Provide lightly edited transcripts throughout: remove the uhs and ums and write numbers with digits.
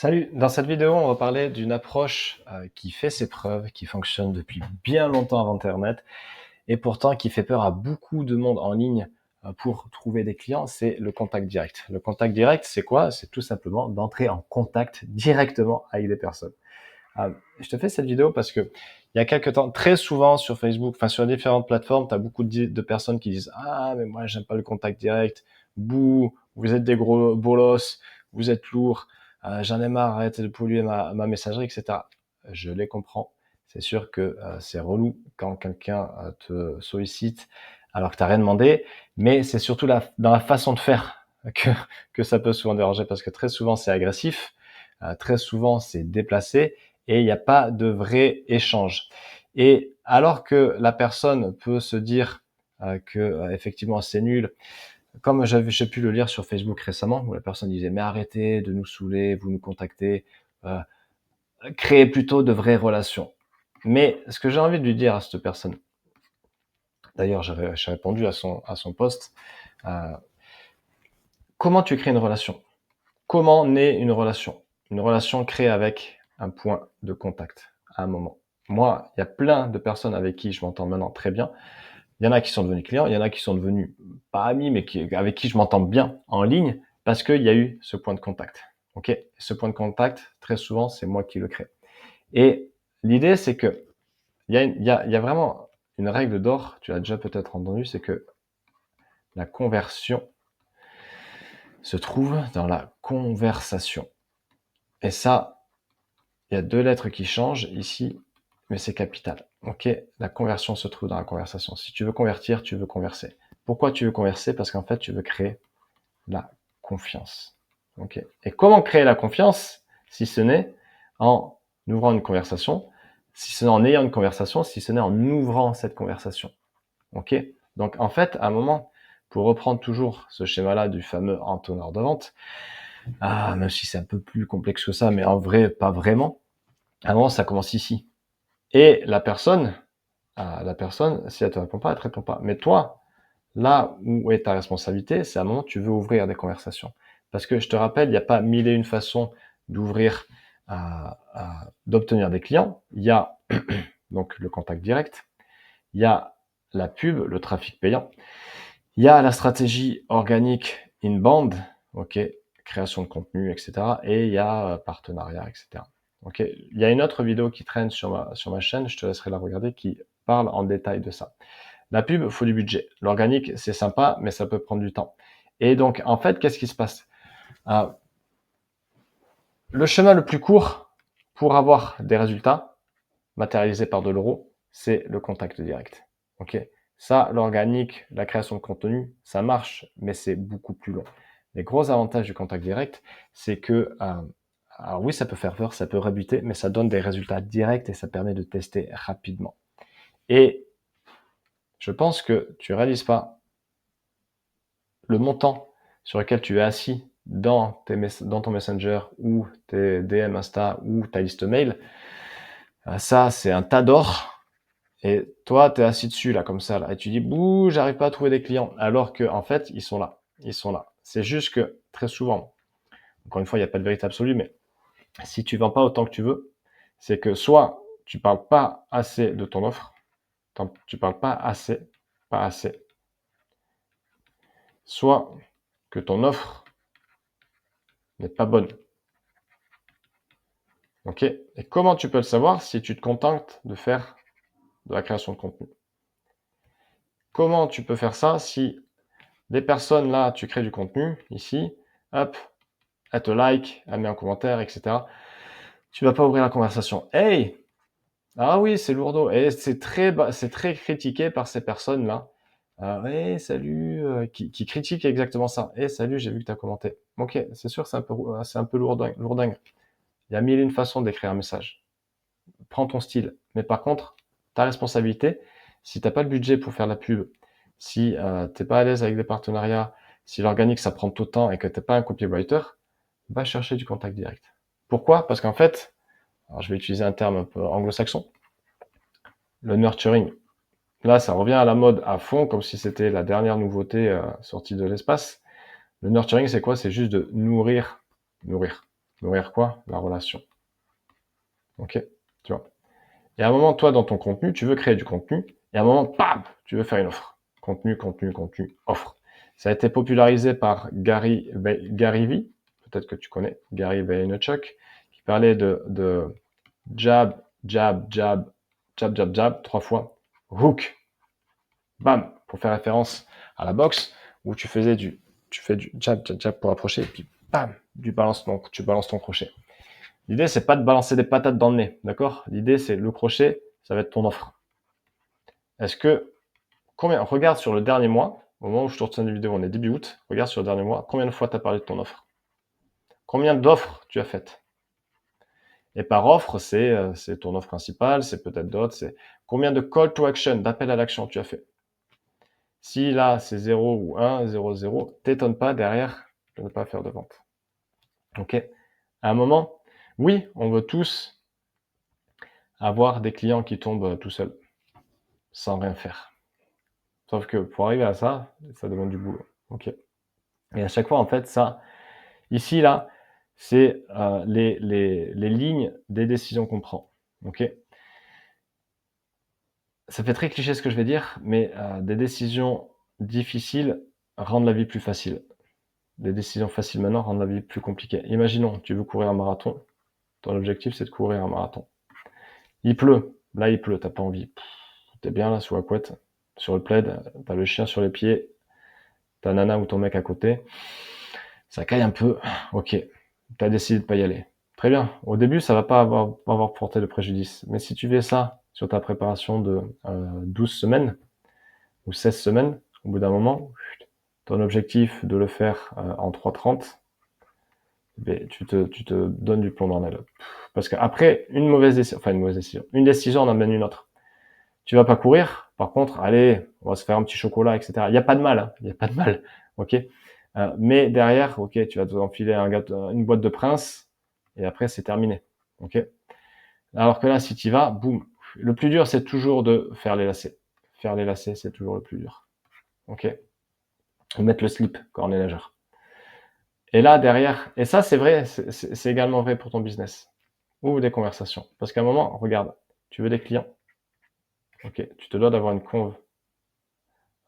Salut, dans cette vidéo, on va parler d'une approche qui fait ses preuves, qui fonctionne depuis bien longtemps avant Internet et pourtant qui fait peur à beaucoup de monde en ligne pour trouver des clients, c'est le contact direct. Le contact direct, c'est quoi? C'est tout simplement d'entrer en contact directement avec des personnes. Je te fais cette vidéo parce que il y a quelques temps, très souvent sur Facebook, enfin sur différentes plateformes, tu as beaucoup de personnes qui disent «Ah, mais moi j'aime pas le contact direct, bouh, vous êtes des gros bolos, vous êtes lourds, j'en ai marre, arrêtez de polluer ma messagerie, etc.» Je les comprends. C'est sûr que c'est relou quand quelqu'un te sollicite alors que tu n'as rien demandé, mais c'est surtout dans la façon de faire que, que ça peut souvent déranger parce que très souvent c'est agressif, très souvent c'est déplacé et il n'y a pas de vrai échange. Et alors que la personne peut se dire que effectivement c'est nul, comme j'ai pu le lire sur Facebook récemment, où la personne disait mais arrêtez de nous saouler, vous nous contactez, euh, créez plutôt de vraies relations. Mais ce que j'ai envie de lui dire à cette personne, d'ailleurs j'ai répondu à son post, euh, comment tu crées une relation? Comment naît une relation? Une relation créée avec un point de contact à un moment. Moi, il y a plein de personnes avec qui je m'entends maintenant très bien. Il y en a qui sont devenus clients, il y en a qui sont devenus pas amis, mais avec qui je m'entends bien en ligne parce qu'il y a eu ce point de contact. Ok, ce point de contact, très souvent, c'est moi qui le crée. Et l'idée, c'est que il y a vraiment une règle d'or, tu l'as déjà peut-être entendu, c'est que la conversion se trouve dans la conversation. Et ça, il y a deux lettres qui changent ici, mais c'est capital. Ok, la conversion se trouve dans la conversation. Si tu veux convertir, tu veux converser. Pourquoi tu veux converser? Parce qu'en fait, tu veux créer la confiance. Ok. Et comment créer la confiance si ce n'est en ouvrant une conversation, si ce n'est en ayant une conversation, si ce n'est en ouvrant cette conversation. Ok. Donc en fait, à un moment, pour reprendre toujours ce schéma-là du fameux entonnoir de vente, même si c'est un peu plus complexe que ça, mais en vrai, pas vraiment. À un moment, ça commence ici. Et la personne, si elle te répond pas, elle te répond pas. Mais toi, là où est ta responsabilité, c'est à un moment où tu veux ouvrir des conversations. Parce que je te rappelle, il n'y a pas mille et une façons d'ouvrir, d'obtenir des clients. Il y a donc le contact direct, il y a la pub, le trafic payant, il y a la stratégie organique inbound, ok, création de contenu, etc. Et il y a partenariat, etc. Ok, il y a une autre vidéo qui traîne sur ma chaîne, je te laisserai la regarder, qui parle en détail de ça. La pub, il faut du budget. L'organique, c'est sympa, mais ça peut prendre du temps. Et donc, en fait, qu'est-ce qui se passe? euh, Le chemin le plus court pour avoir des résultats matérialisés par de l'euro, c'est le contact direct. Ok, ça, l'organique, la création de contenu, ça marche, mais c'est beaucoup plus long. Les gros avantages du contact direct, c'est que, alors oui, ça peut faire peur, ça peut rebuter, mais ça donne des résultats directs et ça permet de tester rapidement. Et je pense que tu réalises pas le montant sur lequel tu es assis dans ton Messenger ou tes DM Insta ou ta liste mail, ça, c'est un tas d'or. Et toi, tu es assis dessus, là, comme ça, là, et tu dis, bouh, j'arrive pas à trouver des clients. Alors que, en fait, ils sont là. Ils sont là. C'est juste que, très souvent, encore une fois, il n'y a pas de vérité absolue, mais si tu vends pas autant que tu veux, c'est que soit tu parles pas assez de ton offre, tu parles pas assez, soit que ton offre n'est pas bonne. Ok. Et comment tu peux le savoir si tu te contentes de faire de la création de contenu? Comment tu peux faire ça si des personnes là, tu crées du contenu ici, hop, elle te like, elle met un commentaire, etc. Tu vas pas ouvrir la conversation. Hey, ah oui, c'est lourdeau. Et c'est très critiqué par ces personnes-là. Hey, salut, qui critiquent exactement ça. Hey, salut, j'ai vu que tu as commenté. Ok, c'est sûr, c'est un peu lourdingue. Il y a mille et une façons d'écrire un message. Prends ton style. Mais par contre, ta responsabilité, si tu n'as pas le budget pour faire la pub, si tu n'es pas à l'aise avec des partenariats, si l'organique ça prend tout le temps et que tu n'es pas un copywriter, va chercher du contact direct. Pourquoi? Parce qu'en fait, alors je vais utiliser un terme un peu anglo-saxon, le nurturing. Là, ça revient à la mode à fond, comme si c'était la dernière nouveauté sortie de l'espace. Le nurturing, c'est quoi? C'est juste de nourrir. Nourrir. Nourrir quoi? La relation. Ok? Tu vois? Et à un moment, toi, dans ton contenu, tu veux créer du contenu, et à un moment, bam, tu veux faire une offre. Contenu, contenu, contenu, offre. Ça a été popularisé par Gary Vee, peut-être que tu connais, Gary Vaynerchuk, qui parlait de jab, jab, jab, jab, jab, jab, 3 fois, hook, bam, pour faire référence à la boxe, où tu fais du jab, jab, jab pour approcher, et puis bam, tu balances ton crochet. L'idée, c'est pas de balancer des patates dans le nez, d'accord? L'idée, c'est le crochet, ça va être ton offre. Est-ce que, regarde sur le dernier mois, au moment où je tourne cette vidéo, on est début août, regarde sur le dernier mois, combien de fois tu as parlé de ton offre? Combien d'offres tu as faites? Et par offre, c'est ton offre principale, c'est peut-être d'autres, c'est combien de call to action, d'appel à l'action tu as fait? Si là, c'est 0 ou 1, 0, 0, t'étonne pas derrière de ne pas faire de vente. Ok? À un moment, oui, on veut tous avoir des clients qui tombent tout seuls, sans rien faire. Sauf que pour arriver à ça, ça demande du boulot. Ok? Et à chaque fois, en fait, ça, ici, là, c'est les lignes des décisions qu'on prend. Ok? Ça fait très cliché ce que je vais dire, mais des décisions difficiles rendent la vie plus facile. Des décisions faciles maintenant rendent la vie plus compliquée. Imaginons, tu veux courir un marathon. Ton objectif, c'est de courir un marathon. Il pleut. Là, il pleut. T'as pas envie. T'es bien là, sous la couette, sur le plaid. T'as le chien sur les pieds. Ta nana ou ton mec à côté. Ça caille un peu. Ok. T'as décidé de pas y aller. Très bien. Au début, ça va pas avoir porté de préjudice. Mais si tu fais ça sur ta préparation de 12 semaines ou 16 semaines, au bout d'un moment, ton objectif de le faire en 3,30, tu te donnes du plomb dans l'aile. Parce qu'après, une décision en amène une autre. Tu vas pas courir, par contre, allez, on va se faire un petit chocolat, etc. Il n'y a pas de mal, hein, il n'y a pas de mal, ok. Mais derrière, ok, tu vas te enfiler une boîte de Prince, et après c'est terminé, ok. Alors que là, si tu y vas, boum. Le plus dur, c'est toujours de faire les lacets. Faire les lacets, c'est toujours le plus dur, ok. Ou mettre le slip quand on est nageur. Et là, derrière, et ça, c'est vrai, c'est également vrai pour ton business ou des conversations. Parce qu'à un moment, regarde, tu veux des clients, ok, tu te dois d'avoir une conve.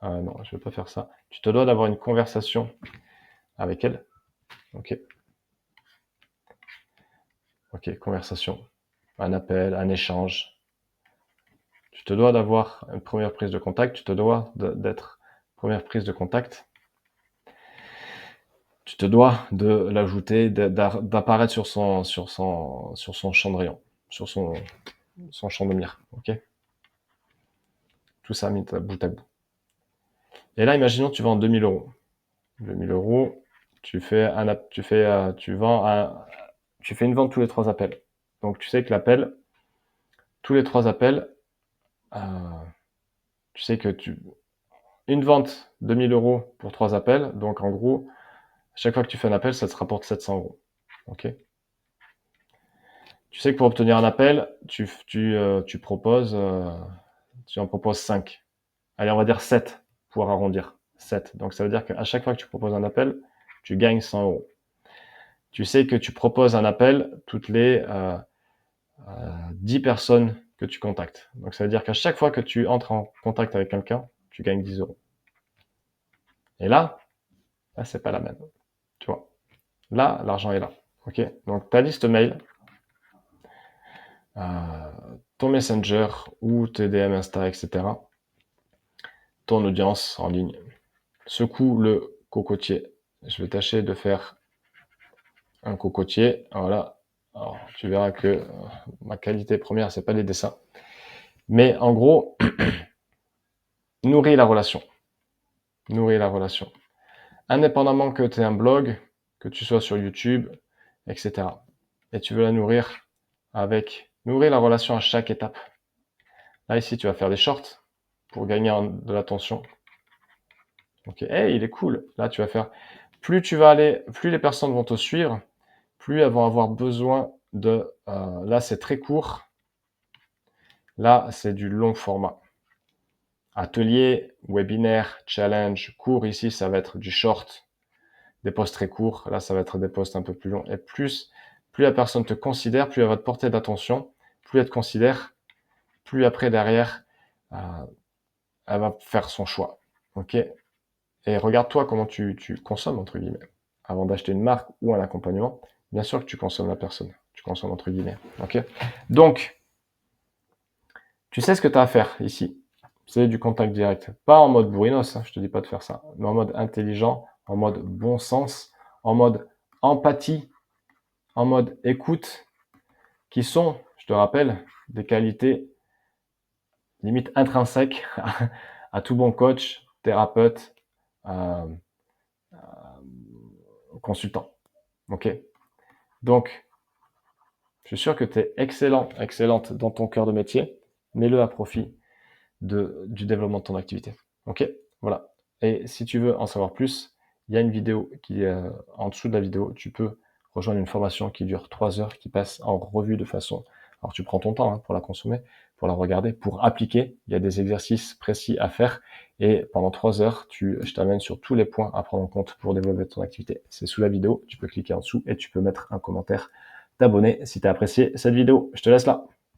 Non, je ne vais pas faire ça. Tu te dois d'avoir une conversation avec elle. Ok. Ok, conversation. Un appel, un échange. Tu te dois d'avoir une première prise de contact. Tu te dois d'être première prise de contact. Tu te dois de l'ajouter, d'apparaître sur son champ de rayon, sur son champ de mire. Ok. Tout ça mis bout à bout. Et là, imaginons tu vends 2000 euros. 2000 euros, tu fais une vente tous les 3 appels. Donc tu sais que tous les 3 appels, euh, tu sais que une vente 2000 euros pour 3 appels. Donc en gros, chaque fois que tu fais un appel, ça te rapporte 700 euros. Ok. Tu sais que pour obtenir un appel, tu en proposes 5. Allez, on va dire 7 pour arrondir. 7. Donc ça veut dire qu'à chaque fois que tu proposes un appel, tu gagnes 100 euros. Tu sais que tu proposes un appel toutes les 10 personnes que tu contactes. Donc ça veut dire qu'à chaque fois que tu entres en contact avec quelqu'un, tu gagnes 10 euros. Et là, c'est pas la même. Tu vois. Là, l'argent est là. Ok. Donc ta liste mail, ton Messenger ou tes DM Insta, etc. Ton audience en ligne. Secoue le cocotier. Je vais tâcher de faire un cocotier. Voilà. Alors, tu verras que ma qualité première, c'est pas les dessins. Mais en gros, nourris la relation. Nourris la relation. Indépendamment que tu aies un blog, que tu sois sur YouTube, etc. Et tu veux la nourrir nourrir la relation à chaque étape. Là, ici, tu vas faire des shorts pour gagner de l'attention. Ok, hey, il est cool. Là, tu vas faire, plus les personnes vont te suivre, plus elles vont avoir besoin là, c'est très court. Là, c'est du long format. Atelier, webinaire, challenge, cours. Ici, ça va être du short, des posts très courts. Là, ça va être des posts un peu plus longs. Et plus plus la personne te considère, plus elle va te porter d'attention, plus elle te considère, plus après derrière, euh, elle va faire son choix. Ok? Et regarde-toi comment tu consommes, entre guillemets. Avant d'acheter une marque ou un accompagnement, bien sûr que tu consommes la personne. Tu consommes entre guillemets. Ok? Donc, tu sais ce que tu as à faire ici. C'est du contact direct. Pas en mode bourrinos, hein, je te dis pas de faire ça, mais en mode intelligent, en mode bon sens, en mode empathie, en mode écoute, qui sont, je te rappelle, des qualités limite intrinsèques à tout bon coach, thérapeute, euh, consultant. Ok? Donc, je suis sûr que tu es excellent, excellente dans ton cœur de métier. Mets-le à profit du développement de ton activité. Ok? Voilà. Et si tu veux en savoir plus, il y a une vidéo qui est en dessous de la vidéo. Tu peux rejoindre une formation qui dure 3 heures, qui passe en revue de façon. Alors tu prends ton temps hein, pour la consommer, pour la regarder, pour appliquer. Il y a des exercices précis à faire. Et pendant 3 heures, je t'amène sur tous les points à prendre en compte pour développer ton activité. C'est sous la vidéo. Tu peux cliquer en dessous et tu peux mettre un commentaire, t'abonner si tu as apprécié cette vidéo. Je te laisse là.